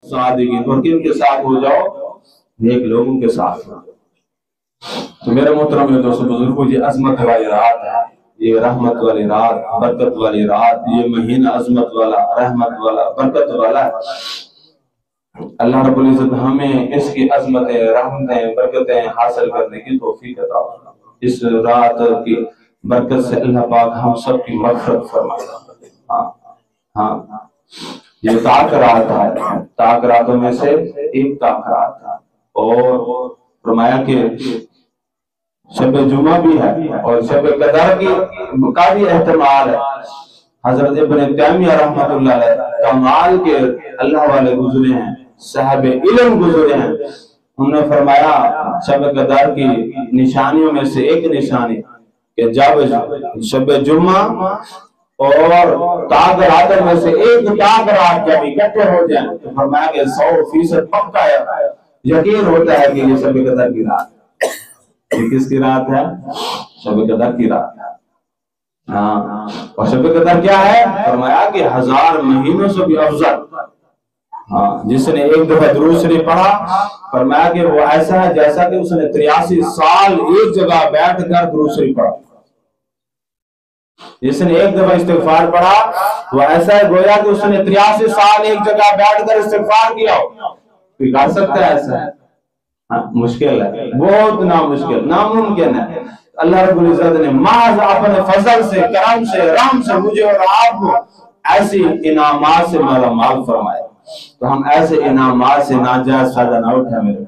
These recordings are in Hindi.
सादिकीन, और किन के साथ हो जाओ, नेक लोगों के साथ हो। तो मेरे मोहतरम दोस्तों बुजुर्गों, ये अजमत वाली रात है, ये रहमत वाली रात, बरकत वाली रात, ये महीना अजमत वाला, रहमत वाला, बरकत वाला है। अल्लाह रब्बुल इज्जत हमें इसकी अजमतें, रहमतें, बरकतें हासिल करने की तौफीक अता फरमाए। इस रात की बरकत से अल्लाह पाक हम सब की मग़फ़िरत फरमाए। हाँ हाँ, ये ताक रात है, ताक रातों में से एक ताक रात है। और फरमाया कि शब जुमा भी है और शब कदर का भी एहतमाल है। हजरत इब्न तैमिया रहमतुल्लाह अलैह कमाल के अल्लाह वाले गुजरे हैं, साहब इल्म गुजरे हैं। उन्होंने फरमाया शब कदर की निशानियों में से एक निशानी कि जब शब जुमा और ताक रात में से एक ताक रात जब इकट्ठे हो जाए तो फरमाया कि 100% पक्का यकीन होता है कि ये शब कदर की रात है। ये किसकी रात है? शब कदर की रात है। हाँ, और शब कदर क्या है? फरमाया कि 1000 महीनों से भी अफजल। हाँ, जिसने एक दफा दुरूद शरीफ पढ़ा, फरमाया कि वो ऐसा है जैसा कि उसने 83 साल एक जगह बैठ कर दुरूद शरीफ पढ़ा। जिसने एक दफा इस्तिग़फ़ार पढ़ा, वो ऐसा है गोया कि उसने 83 साल एक जगह बैठ कर इस्तिग़फ़ार किया हो। कोई कर सकता है ऐसा? हाँ, मुश्किल है, बहुत नामुश्किल, नामुमकिन है। अल्लाह रब्बुल इज्जत ने महज अपने फजल से, करम से, रहम से मुझे और आपको ऐसी इनामात से मालामाल फरमाया। तो हम ऐसे इनामात से नाजायज फायदा ना उठाए मेरे।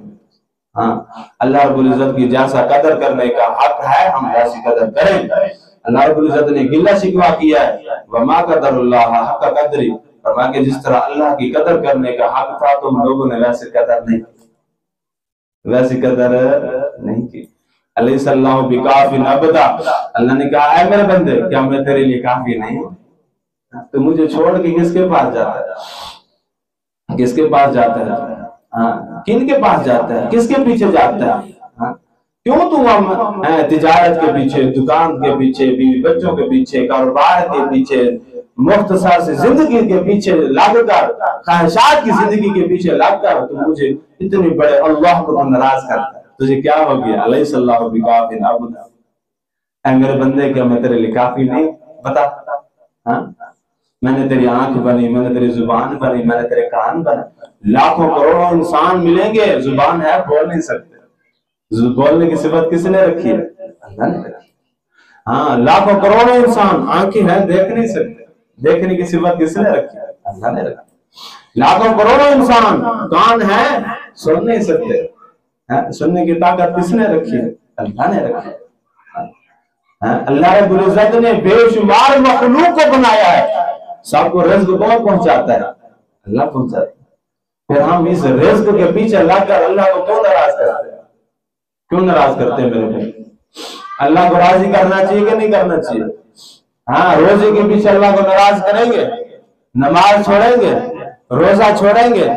हाँ, अल्लाह रब्बुल इज्जत की जैसा कदर करने का हक है, हम ऐसी कदर करें। अल्लाह रब्बुल इज्जत ने गिला शिकवा किया है, वमा कदरुल्लाह हक़ क़द्री, फरमाया कि जिस तरह अल्लाह की कदर करने का हक था तुम लोगों ने वैसे कदर नहीं, वैसी कदर नहीं की। अलैहिस्सलाहु बिकाफ़िन अब्दा, अल्लाह ने कहा ऐ मेरे बंदे, क्या मैं तेरे लिए काफी नहीं हूं? तो मुझे छोड़ के किसके पास जाता है? किसके पास जाता है? हाँ, किन के पास जाता है? किसके पीछे जाता है? हाँ, क्यों तुम तिजारत के पीछे, दुकान के पीछे, बीवी बच्चों के पीछे, कारोबार के पीछे, मुख्तसर से जिंदगी के पीछे लगकर, ख्वाहिशात की जिंदगी के पीछे लगकर तुम मुझे इतनी बड़े अल्लाह को नाराज करता है? तुझे क्या हो गया? अलैहिस्सलाहु बिकाफ़िन अब्दा, ऐ मेरे बंदे, क्या मैं तेरे लिए काफी नहीं? बता। हाँ, मैंने तेरी आंख बनी, मैंने तेरी जुबान बनी, मैंने तेरे कान बने। लाखों करोड़ों इंसान मिलेंगे, जुबान है, बोल नहीं सकते। बोलने की सिफत किसने रखी है? अल्लाह ने रखी। हाँ, लाखों करोड़ों इंसान आंखें हैं, देख नहीं सकते, देखने की सिफत किसने रखी है? अल्लाह ने रखी। लाखों करोड़ों इंसान कान है, सुन नहीं सकते, सुनने की ताकत किसने रखी है? अल्लाह ने रखी। अल्लाह रब्बुल इज्जत ने बेशुमार मखलूक को बनाया है, सबको रिज़्क़ कौन पहुंचाता है? अल्लाह पहुंचाता है। फिर हम इस रिज़्क़ के पीछे लगकर अल्लाह को क्यों नाराज करते हैं? क्यों नाराज करते हैं मेरे भाई? अल्लाह को राजी करना चाहिए कि नहीं करना चाहिए? हाँ, रोजे के पीछे अल्लाह को नाराज करेंगे, नमाज छोड़ेंगे, रोजा छोड़ेंगे?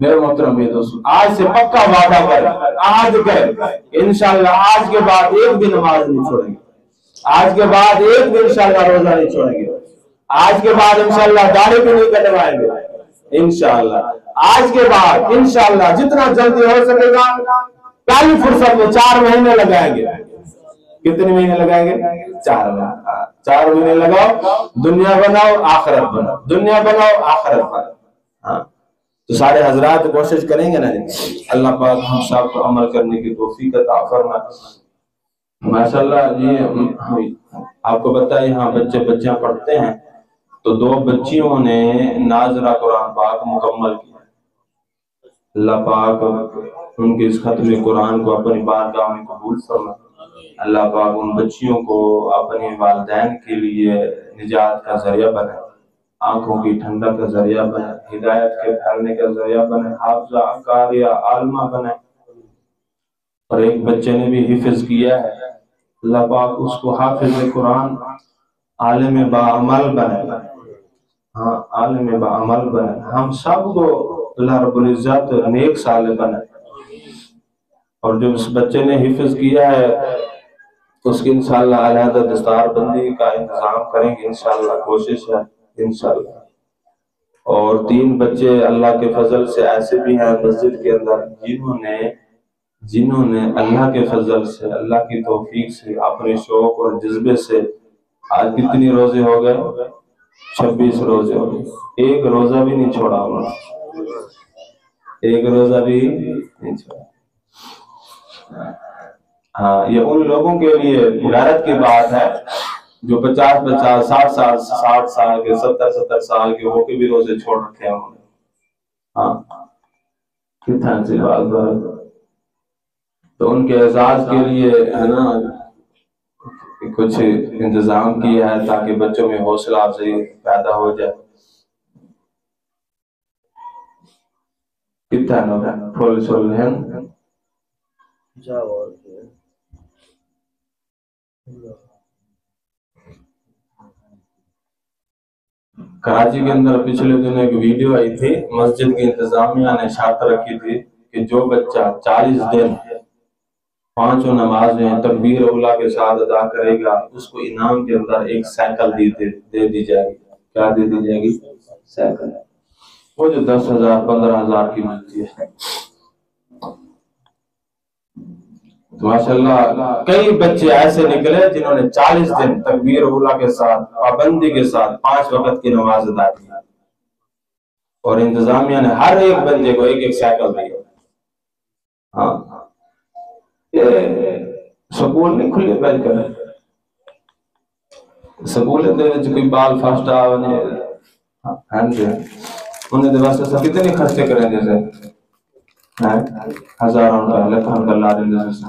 मेरे मोहतरम दोस्तों, आज से पक्का वादा कर, आज कर इंशाअल्लाह, आज के बाद एक भी नमाज नहीं छोड़ेंगे, आज के बाद एक भी इंशाअल्लाह रोजा नहीं छोड़ेंगे, आज के बाद इंशाअल्लाह दाढ़ी भी नहीं कटवाएंगे इंशाअल्लाह। आज के बाद इंशाअल्लाह जितना जल्दी हो सकेगा पहली फुर्सत में 4 महीने लगाएंगे। कितने महीने लगाएंगे? 4 महीने। 4 महीने लगाओ, दुनिया बनाओ आखिरत बनाओ, दुनिया बनाओ आखिरत बनाओ। हाँ, तो सारे हजरात कोशिश करेंगे ना, अल्लाह पाक हम सब को अमल करने की तौफीक अता फरमाए। माशाअल्लाह, ये आपको बताए यहाँ बच्चियां पढ़ते हैं, तो 2 बच्चियों ने नाज़रा कुरान पाक मुकम्मल किया। अल्लाह पाक उनके इस खत्म कुरान को अपनी बारगाह में कबूल फरमाए। अल्लाह पाक उन बच्चियों को अपने वालिदैन के लिए निजात का जरिया बनाए, आंखों की ठंडक का जरिया बने, हिदायत के फैलने का जरिया बने, हाफिजा कारिया आलमा बने। और एक बच्चे ने भी हिफ्ज किया है, अल्लाह पाक उसको हाफिज कुरान आलिम बाअमल बने। हाँ, आलिम बाअमल बने। हम सब को अल्लाह रब्बुल इज्जत नेक साले बने। और जो उस बच्चे ने हिफ्ज किया है उसकी इंशाअल्लाह अलहदा दस्तार बंदी का इंतजाम करेंगे इंशाअल्लाह, कोशिश है इंशाअल्लाह। और 3 बच्चे अल्लाह के फजल से ऐसे भी हैं मस्जिद के अंदर जिन्होंने अल्लाह के फजल से, अल्लाह की तौफीक से, अपने शौक और जज्बे से आज कितनी रोजे हो गए? 26 रोजे हो गए। एक रोजा भी नहीं छोड़ा उन्होंने, एक रोजा भी नहीं छोड़ा। हाँ, ये उन लोगों के लिए गैरत की बात है जो 50-50, 60 साल के, 70 साल के होके भी रोजे छोड़ रखे हैं उन्होंने। हाँ, कितना सी बात। तो उनके एजाज के लिए है ना कुछ इंतजाम किया है ताकि बच्चों में हौसला अफजाई पैदा हो जाए। कितना फुल सोल है कराची के अंदर पिछले दिनों एक वीडियो आई थी, मस्जिद की इंतजामिया ने शर्त रखी थी कि जो बच्चा 40 दिन 5 नमाजें तकबीर उला के साथ अदा करेगा उसको इनाम के अंदर एक साइकिल दे दी जाएगी। क्या दे दी जाएगी? साइकिल। वो जो 10,000 15,000 की मिलती है। तो माशाल्लाह कई बच्चे ऐसे निकले जिन्होंने 40 दिन तकबीर उला के साथ, पाबंदी के साथ 5 वक्त की नमाज अदा की और इंतजामिया ने हर एक बंदे को एक साइकिल दी। हाँ, ये स्कूल नहीं खुले बैठ कर स्कूल कोई बाल फर्स्ट आने उन्हें वास्ते कितने खर्चे करें जैसे हजारों का लाख का ला रहे जैसे